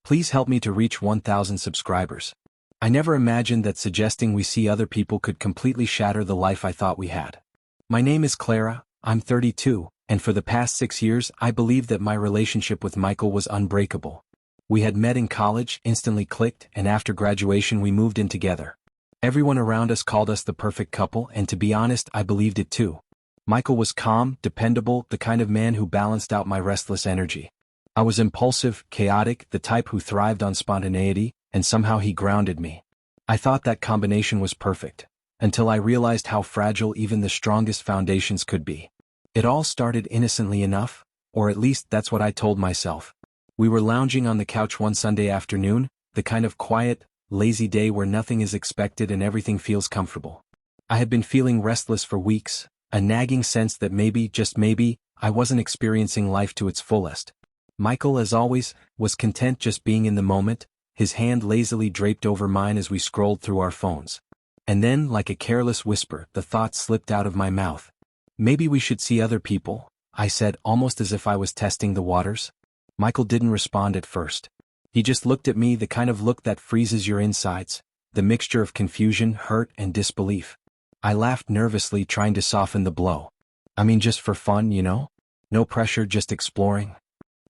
Please help me to reach 1,000 subscribers. I never imagined that suggesting we see other people could completely shatter the life I thought we had. My name is Clara, I'm 32, and for the past 6 years I believed that my relationship with Michael was unbreakable. We had met in college, instantly clicked, and after graduation we moved in together. Everyone around us called us the perfect couple, and to be honest, I believed it too. Michael was calm, dependable, the kind of man who balanced out my restless energy. I was impulsive, chaotic, the type who thrived on spontaneity, and somehow he grounded me. I thought that combination was perfect, until I realized how fragile even the strongest foundations could be. It all started innocently enough, or at least that's what I told myself. We were lounging on the couch one Sunday afternoon, the kind of quiet, lazy day where nothing is expected and everything feels comfortable. I had been feeling restless for weeks, a nagging sense that maybe, just maybe, I wasn't experiencing life to its fullest. Michael, as always, was content just being in the moment, his hand lazily draped over mine as we scrolled through our phones. And then, like a careless whisper, the thought slipped out of my mouth. Maybe we should see other people, I said, almost as if I was testing the waters. Michael didn't respond at first. He just looked at me, the kind of look that freezes your insides, the mixture of confusion, hurt, and disbelief. I laughed nervously, trying to soften the blow. I mean, just for fun, you know? No pressure, just exploring.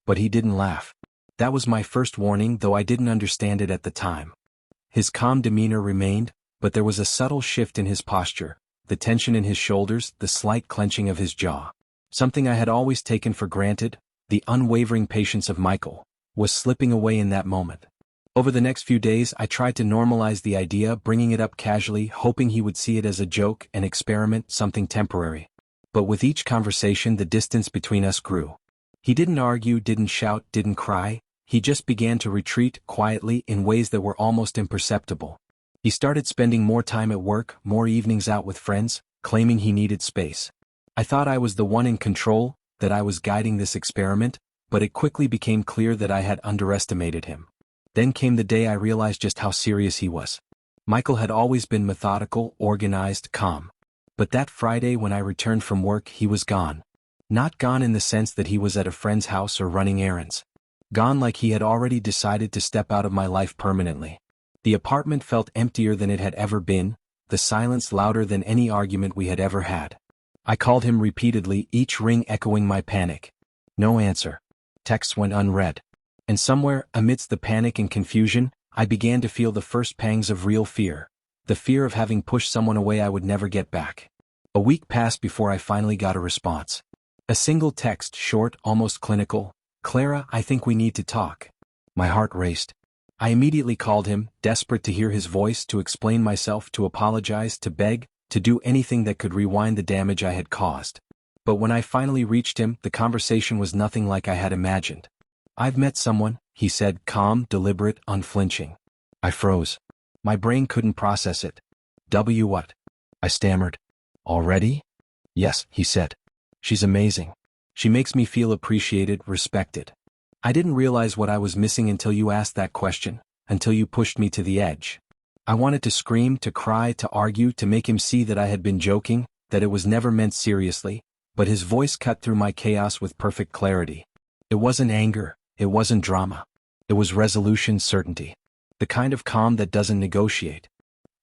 But he didn't laugh. That was my first warning, though I didn't understand it at the time. His calm demeanor remained, but there was a subtle shift in his posture, the tension in his shoulders, the slight clenching of his jaw. Something I had always taken for granted, the unwavering patience of Michael, was slipping away in that moment. Over the next few days I tried to normalize the idea, bringing it up casually, hoping he would see it as a joke, an experiment, something temporary. But with each conversation the distance between us grew. He didn't argue, didn't shout, didn't cry. He just began to retreat, quietly, in ways that were almost imperceptible. He started spending more time at work, more evenings out with friends, claiming he needed space. I thought I was the one in control, that I was guiding this experiment, but it quickly became clear that I had underestimated him. Then came the day I realized just how serious he was. Michael had always been methodical, organized, calm. But that Friday when I returned from work, he was gone. Not gone in the sense that he was at a friend's house or running errands. Gone like he had already decided to step out of my life permanently. The apartment felt emptier than it had ever been, the silence louder than any argument we had ever had. I called him repeatedly, each ring echoing my panic. No answer. Texts went unread. And somewhere, amidst the panic and confusion, I began to feel the first pangs of real fear. The fear of having pushed someone away I would never get back. A week passed before I finally got a response. A single text, short, almost clinical. Clara, I think we need to talk. My heart raced. I immediately called him, desperate to hear his voice, to explain myself, to apologize, to beg, to do anything that could rewind the damage I had caused. But when I finally reached him, the conversation was nothing like I had imagined. I've met someone, he said, calm, deliberate, unflinching. I froze. My brain couldn't process it. What? I stammered. Already? Yes, he said. She's amazing. She makes me feel appreciated, respected. I didn't realize what I was missing until you asked that question, until you pushed me to the edge. I wanted to scream, to cry, to argue, to make him see that I had been joking, that it was never meant seriously, but his voice cut through my chaos with perfect clarity. It wasn't anger, it wasn't drama. It was resolution, certainty. The kind of calm that doesn't negotiate.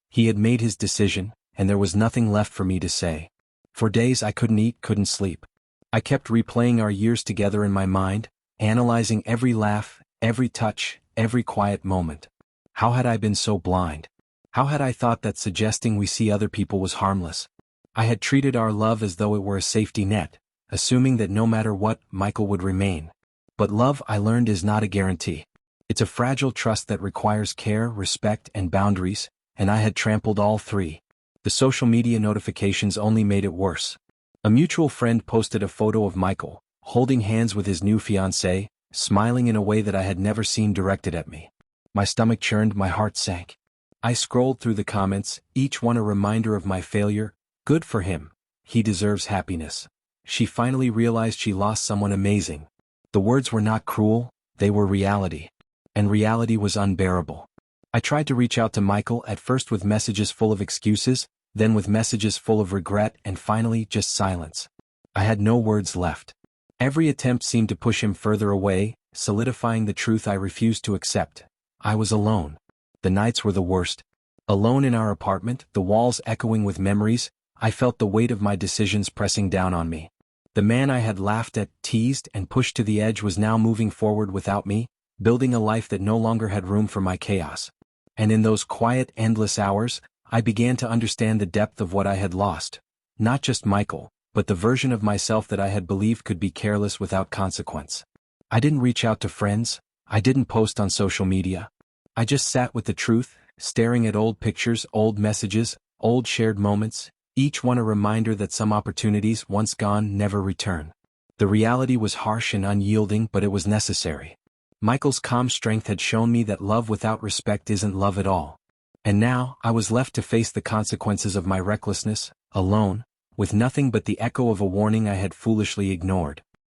He had made his decision, and there was nothing left for me to say. For days I couldn't eat, couldn't sleep. I kept replaying our years together in my mind, analyzing every laugh, every touch, every quiet moment. How had I been so blind? How had I thought that suggesting we see other people was harmless? I had treated our love as though it were a safety net, assuming that no matter what, Michael would remain. But love, I learned, is not a guarantee. It's a fragile trust that requires care, respect, and boundaries, and I had trampled all three. The social media notifications only made it worse. A mutual friend posted a photo of Michael, holding hands with his new fiancée, smiling in a way that I had never seen directed at me. My stomach churned, my heart sank. I scrolled through the comments, each one a reminder of my failure. Good for him. He deserves happiness. She finally realized she lost someone amazing. The words were not cruel, they were reality. And reality was unbearable. I tried to reach out to Michael, at first with messages full of excuses, then with messages full of regret, and finally just silence. I had no words left. Every attempt seemed to push him further away, solidifying the truth I refused to accept. I was alone. The nights were the worst. Alone in our apartment, the walls echoing with memories, I felt the weight of my decisions pressing down on me. The man I had laughed at, teased, and pushed to the edge was now moving forward without me, building a life that no longer had room for my chaos. And in those quiet, endless hours, I began to understand the depth of what I had lost. Not just Michael, but the version of myself that I had believed could be careless without consequence. I didn't reach out to friends. I didn't post on social media. I just sat with the truth, staring at old pictures, old messages, old shared moments, each one a reminder that some opportunities, once gone, never return. The reality was harsh and unyielding, but it was necessary. Michael's calm strength had shown me that love without respect isn't love at all. And now, I was left to face the consequences of my recklessness, alone, with nothing but the echo of a warning I had foolishly ignored.